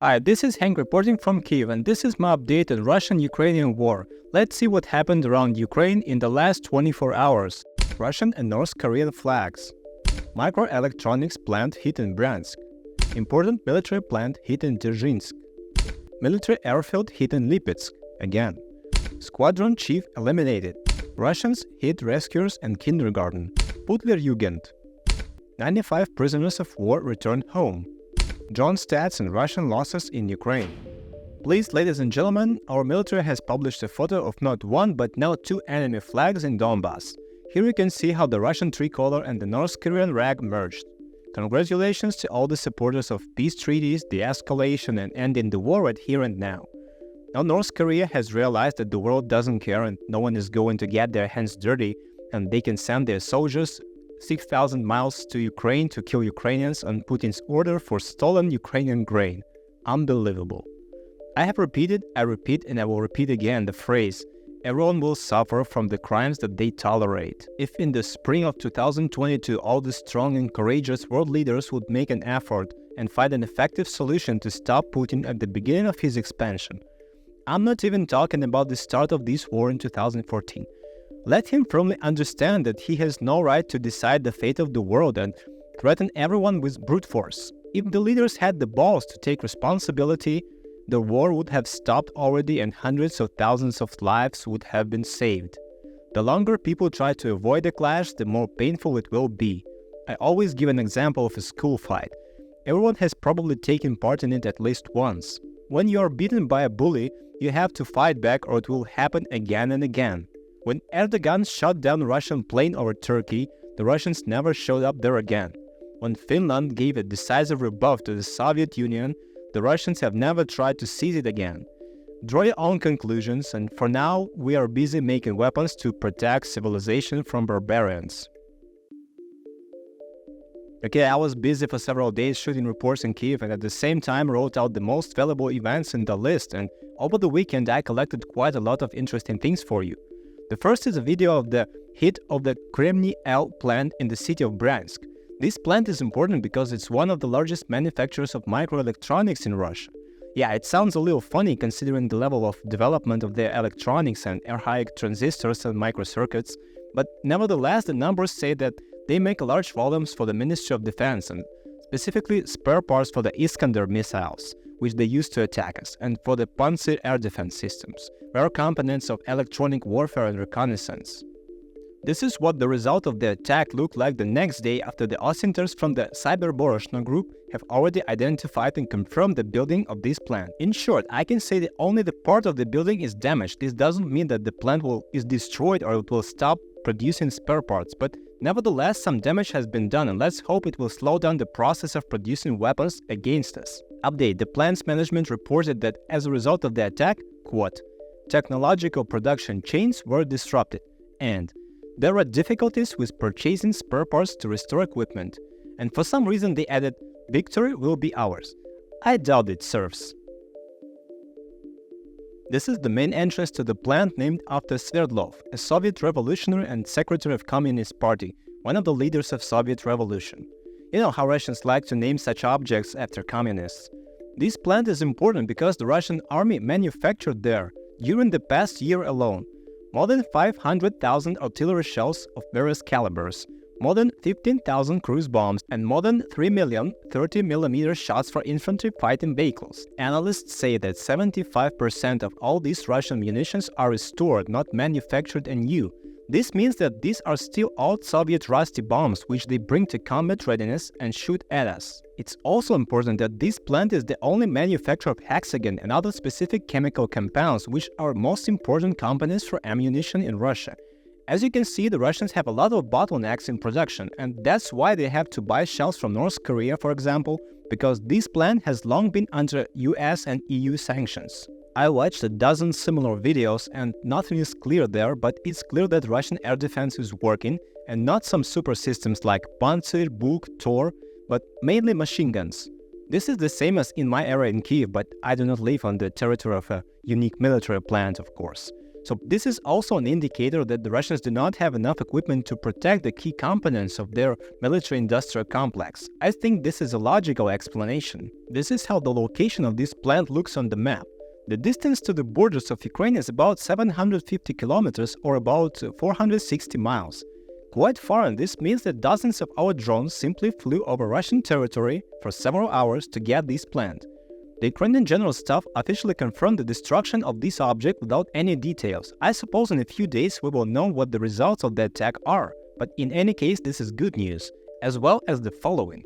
Hi, this is Hank reporting from Kyiv, and this is my update on Russian-Ukrainian war. Let's see what happened around Ukraine in the last 24 hours. Russian and North Korean flags. Microelectronics plant hit in Bryansk. Important military plant hit in Dzerzhinsk. Military airfield hit in Lipetsk, again. Squadron chief eliminated. Russians hit rescuers and Kindregarten. Putlerjugend. 95 prisoners of war returned home. Drone stats and Russian losses in Ukraine. Please, ladies and gentlemen, our military has published a photo of not one but now two enemy flags in Donbass. Here you can see how the Russian tricolor and the North Korean rag merged. Congratulations to all the supporters of peace treaties, the escalation and ending the war at here and now. Now North Korea has realized that the world doesn't care and no one is going to get their hands dirty, and they can send their soldiers 6,000 miles to Ukraine to kill Ukrainians on Putin's order for stolen Ukrainian grain. Unbelievable. I have repeated, I repeat, and I will repeat again the phrase, everyone will suffer from the crimes that they tolerate. If in the spring of 2022 all the strong and courageous world leaders would make an effort and find an effective solution to stop Putin at the beginning of his expansion. I'm not even talking about the start of this war in 2014. Let him firmly understand that he has no right to decide the fate of the world and threaten everyone with brute force. If the leaders had the balls to take responsibility, the war would have stopped already and hundreds of thousands of lives would have been saved. The longer people try to avoid a clash, the more painful it will be. I always give an example of a school fight. Everyone has probably taken part in it at least once. When you are beaten by a bully, you have to fight back or it will happen again and again. When Erdogan shot down a Russian plane over Turkey, the Russians never showed up there again. When Finland gave a decisive rebuff to the Soviet Union, the Russians have never tried to seize it again. Draw your own conclusions, and for now, we are busy making weapons to protect civilization from barbarians. Okay, I was busy for several days shooting reports in Kyiv and at the same time wrote out the most valuable events in the list, and over the weekend I collected quite a lot of interesting things for you. The first is a video of the hit of the Kremny L plant in the city of Bryansk. This plant is important because it's one of the largest manufacturers of microelectronics in Russia. Yeah, it sounds a little funny considering the level of development of their electronics and archaic transistors and microcircuits, but nevertheless the numbers say that they make large volumes for the Ministry of Defense and specifically spare parts for the Iskander missiles, which they use to attack us, and for the Pantsir air defense systems, rare components of electronic warfare and reconnaissance. This is what the result of the attack looked like the next day after the Ossinters from the Cyberboroshno group have already identified and confirmed the building of this plant. In short, I can say that only the part of the building is damaged. This doesn't mean that the plant is destroyed or it will stop producing spare parts, but nevertheless some damage has been done and let's hope it will slow down the process of producing weapons against us. Update: the plant's management reported that as a result of the attack, quote, technological production chains were disrupted and there are difficulties with purchasing spare parts to restore equipment, and for some reason they added, victory will be ours. I doubt it serves. This is the main entrance to the plant named after Sverdlov, a Soviet revolutionary and secretary of Communist Party, one of the leaders of Soviet Revolution. You know how Russians like to name such objects after communists. This plant is important because the Russian army manufactured there, during the past year alone, more than 500,000 artillery shells of various calibers, more than 15,000 cruise bombs, and more than 3 million 30mm shots for infantry fighting vehicles. Analysts say that 75% of all these Russian munitions are restored, not manufactured anew. This means that these are still old Soviet rusty bombs which they bring to combat readiness and shoot at us. It's also important that this plant is the only manufacturer of hexagon and other specific chemical compounds which are most important components for ammunition in Russia. As you can see, the Russians have a lot of bottlenecks in production, and that's why they have to buy shells from North Korea, for example, because this plant has long been under US and EU sanctions. I watched a dozen similar videos and nothing is clear there, but it's clear that Russian air defense is working and not some super systems like Pantsir, Buk, Tor, but mainly machine guns. This is the same as in my area in Kyiv, but I do not live on the territory of a unique military plant, of course. So this is also an indicator that the Russians do not have enough equipment to protect the key components of their military-industrial complex. I think this is a logical explanation. This is how the location of this plant looks on the map. The distance to the borders of Ukraine is about 750 kilometers or about 460 miles. Quite far, and this means that dozens of our drones simply flew over Russian territory for several hours to get this plant. The Ukrainian General Staff officially confirmed the destruction of this object without any details. I suppose in a few days we will know what the results of the attack are, but in any case this is good news, as well as the following.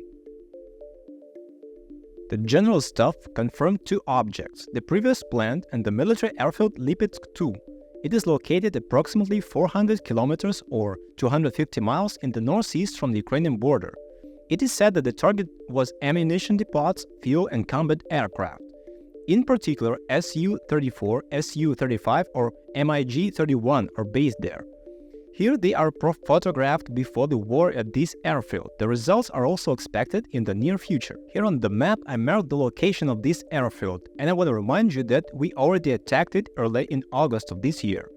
The General Staff confirmed two objects, the previous plant and the military airfield Lipetsk 2. It is located approximately 400 kilometers or 250 miles in the northeast from the Ukrainian border. It is said that the target was ammunition depots, fuel and combat aircraft. In particular, Su-34, Su-35 or MiG-31 are based there. Here they are photographed before the war at this airfield. The results are also expected in the near future. Here on the map I marked the location of this airfield, and I want to remind you that we already attacked it early in August of this year.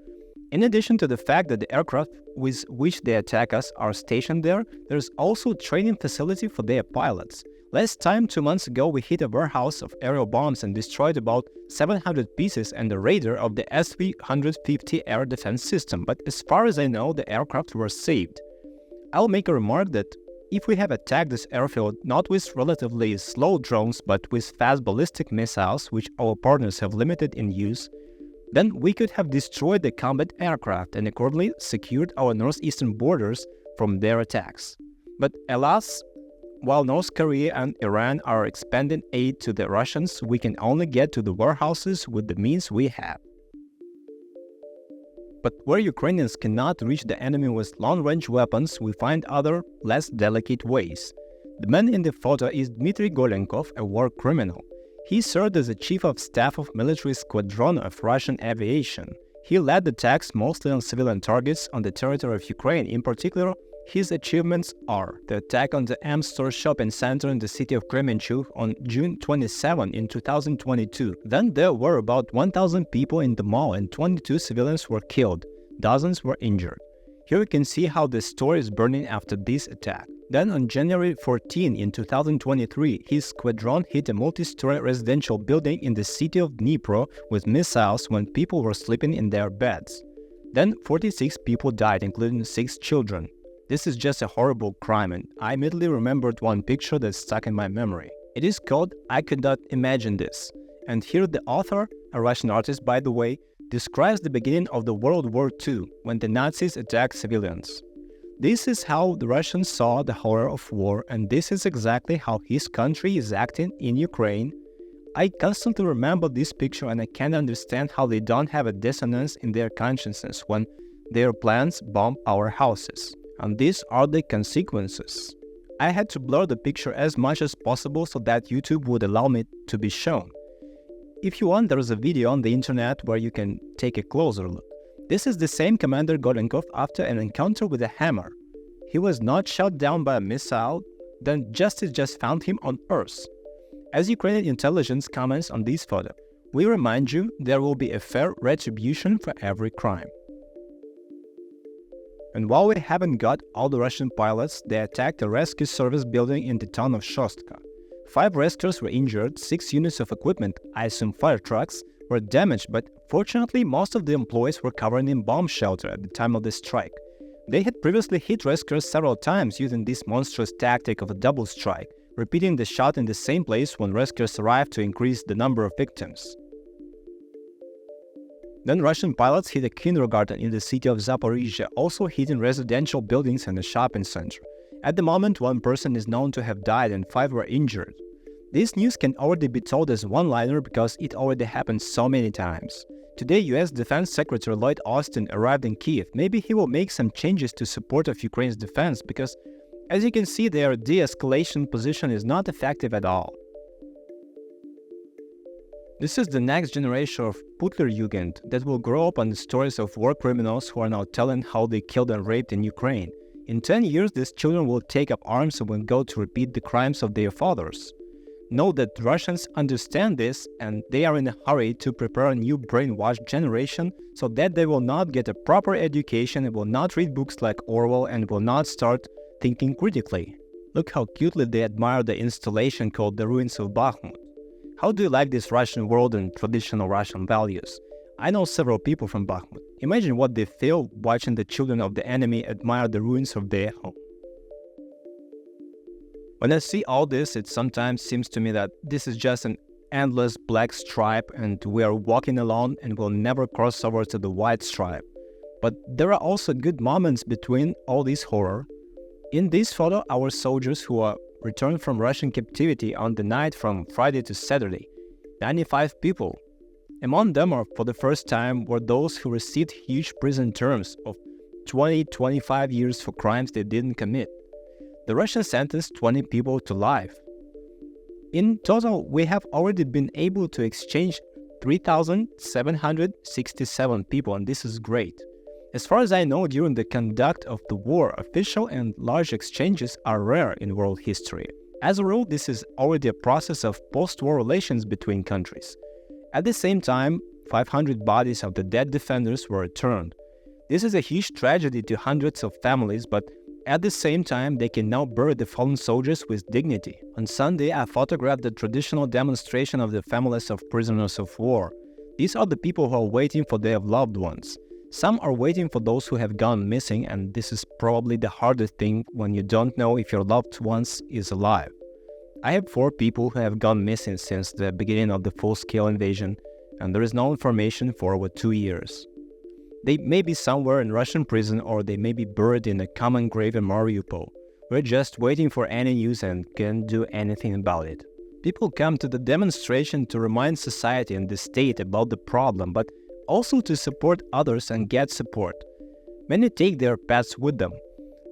In addition to the fact that the aircraft with which they attack us are stationed there, there's also a training facility for their pilots. Last time, 2 months ago, we hit a warehouse of aerial bombs and destroyed about 700 pieces and the radar of the SV-150 air defense system, but as far as I know, the aircraft were saved. I'll make a remark that if we have attacked this airfield not with relatively slow drones but with fast ballistic missiles, which our partners have limited in use, then we could have destroyed the combat aircraft and accordingly secured our northeastern borders from their attacks. But alas, while North Korea and Iran are expanding aid to the Russians, we can only get to the warehouses with the means we have. But where Ukrainians cannot reach the enemy with long-range weapons, we find other, less delicate ways. The man in the photo is Dmitry Golenkov, a war criminal. He served as the chief of staff of military Squadron of Russian Aviation. He led attacks mostly on civilian targets on the territory of Ukraine. In particular, his achievements are the attack on the M-Store shopping center in the city of Kremenchuk on June 27 in 2022. Then there were about 1,000 people in the mall and 22 civilians were killed. Dozens were injured. Here you can see how the store is burning after this attack. Then on January 14 in 2023, his squadron hit a multi-story residential building in the city of Dnipro with missiles when people were sleeping in their beds. Then 46 people died, including 6 children. This is just a horrible crime, and I immediately remembered one picture that stuck in my memory. It is called "I Could Not Imagine This." And here the author, a Russian artist by the way, describes the beginning of the World War II, when the Nazis attacked civilians. This is how the Russians saw the horror of war, and this is exactly how his country is acting in Ukraine. I constantly remember this picture and I can't understand how they don't have a dissonance in their consciousness when their plans bomb our houses. And these are the consequences. I had to blur the picture as much as possible so that YouTube would allow me to be shown. If you want, there is a video on the internet where you can take a closer look. This is the same Commander Golenkov after an encounter with a hammer. He was not shot down by a missile, then justice just found him on Earth. As Ukrainian intelligence comments on this photo, we remind you there will be a fair retribution for every crime. And while we haven't got all the Russian pilots, they attacked a rescue service building in the town of Shostka. 5 rescuers were injured, 6 units of equipment, I assume fire trucks, were damaged, but fortunately most of the employees were covered in bomb shelter at the time of the strike. They had previously hit rescuers several times using this monstrous tactic of a double strike, repeating the shot in the same place when rescuers arrived to increase the number of victims. Then Russian pilots hit a kindergarten in the city of Zaporizhya, also hitting residential buildings and a shopping center. At the moment, 1 person is known to have died and 5 were injured. This news can already be told as one-liner because it already happened so many times. Today, US Defense Secretary Lloyd Austin arrived in Kyiv. Maybe he will make some changes to support of Ukraine's defense because, as you can see, their de-escalation position is not effective at all. This is the next generation of Putlerjugend that will grow up on the stories of war criminals who are now telling how they killed and raped in Ukraine. In 10 years, these children will take up arms and will go to repeat the crimes of their fathers. Know that Russians understand this and they are in a hurry to prepare a new brainwashed generation so that they will not get a proper education and will not read books like Orwell and will not start thinking critically. Look how cutely they admire the installation called the Ruins of Bakhmut. How do you like this Russian world and traditional Russian values? I know several people from Bakhmut. Imagine what they feel watching the children of the enemy admire the ruins of their home. When I see all this, it sometimes seems to me that this is just an endless black stripe and we are walking alone and will never cross over to the white stripe. But there are also good moments between all this horror. In this photo, our soldiers who are returned from Russian captivity on the night from Friday to Saturday, 95 people. Among them for the first time were those who received huge prison terms of 20-25 years for crimes they didn't commit. The Russians sentenced 20 people to life. In total, we have already been able to exchange 3,767 people, and this is great. As far as I know, during the conduct of the war, official and large exchanges are rare in world history. As a rule, this is already a process of post-war relations between countries. At the same time, 500 bodies of the dead defenders were returned. This is a huge tragedy to hundreds of families, but at the same time, they can now bury the fallen soldiers with dignity. On Sunday, I photographed the traditional demonstration of the families of prisoners of war. These are the people who are waiting for their loved ones. Some are waiting for those who have gone missing, and this is probably the hardest thing when you don't know if your loved ones is alive. I have 4 people who have gone missing since the beginning of the full-scale invasion, and there is no information for over 2 years. They may be somewhere in Russian prison or they may be buried in a common grave in Mariupol. We're just waiting for any news and can't do anything about it. People come to the demonstration to remind society and the state about the problem, but also to support others and get support. Many take their pets with them.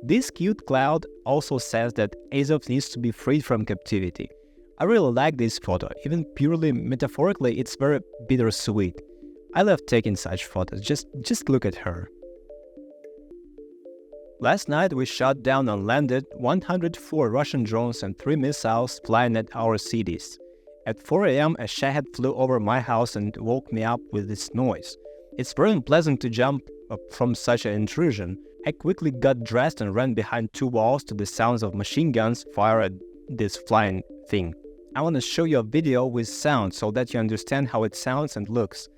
This cute cloud also says that Azov needs to be freed from captivity. I really like this photo. Even purely metaphorically, it's very bittersweet. I love taking such photos. Just look at her. Last night we shot down and landed 104 Russian drones and 3 missiles flying at our cities. At 4 a.m. a Shahed flew over my house and woke me up with its noise. It's very unpleasant to jump from such an intrusion. I quickly got dressed and ran behind 2 walls to the sounds of machine guns fire at this flying thing. I want to show you a video with sound so that you understand how it sounds and looks.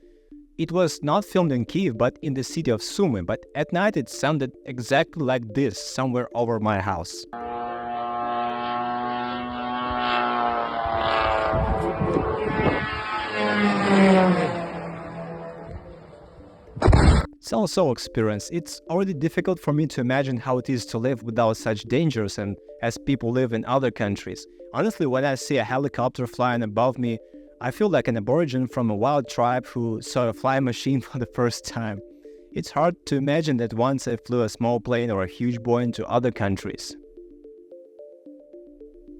It was not filmed in Kyiv but in the city of Sumy, but at night it sounded exactly like this somewhere over my house. So experience. It's already difficult for me to imagine how it is to live without such dangers and as people live in other countries. Honestly, when I see a helicopter flying above me, I feel like an aborigine from a wild tribe who saw a flying machine for the first time. It's hard to imagine that once I flew a small plane or a huge Boeing to other countries.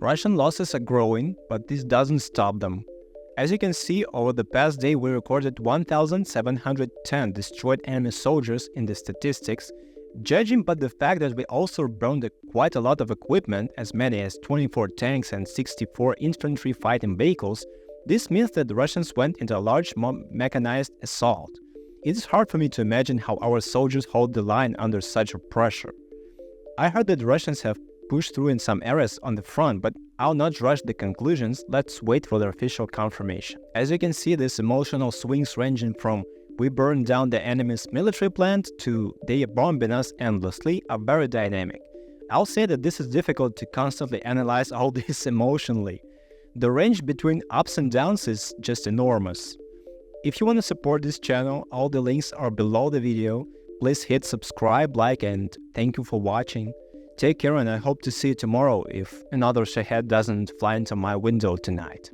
Russian losses are growing, but this doesn't stop them. As you can see, over the past day we recorded 1,710 destroyed enemy soldiers in the statistics. Judging by the fact that we also burned quite a lot of equipment, as many as 24 tanks and 64 infantry fighting vehicles, this means that the Russians went into a large mechanized assault. It is hard for me to imagine how our soldiers hold the line under such a pressure. I heard that the Russians have pushed through in some areas on the front, but I'll not rush the conclusions. Let's wait for the official confirmation. As you can see, these emotional swings ranging from we burned down the enemy's military plant to they are bombing us endlessly are very dynamic. I'll say that this is difficult to constantly analyze all this emotionally. The range between ups and downs is just enormous. If you want to support this channel, all the links are below the video. Please hit subscribe, like, and thank you for watching. Take care, and I hope to see you tomorrow if another Shahed doesn't fly into my window tonight.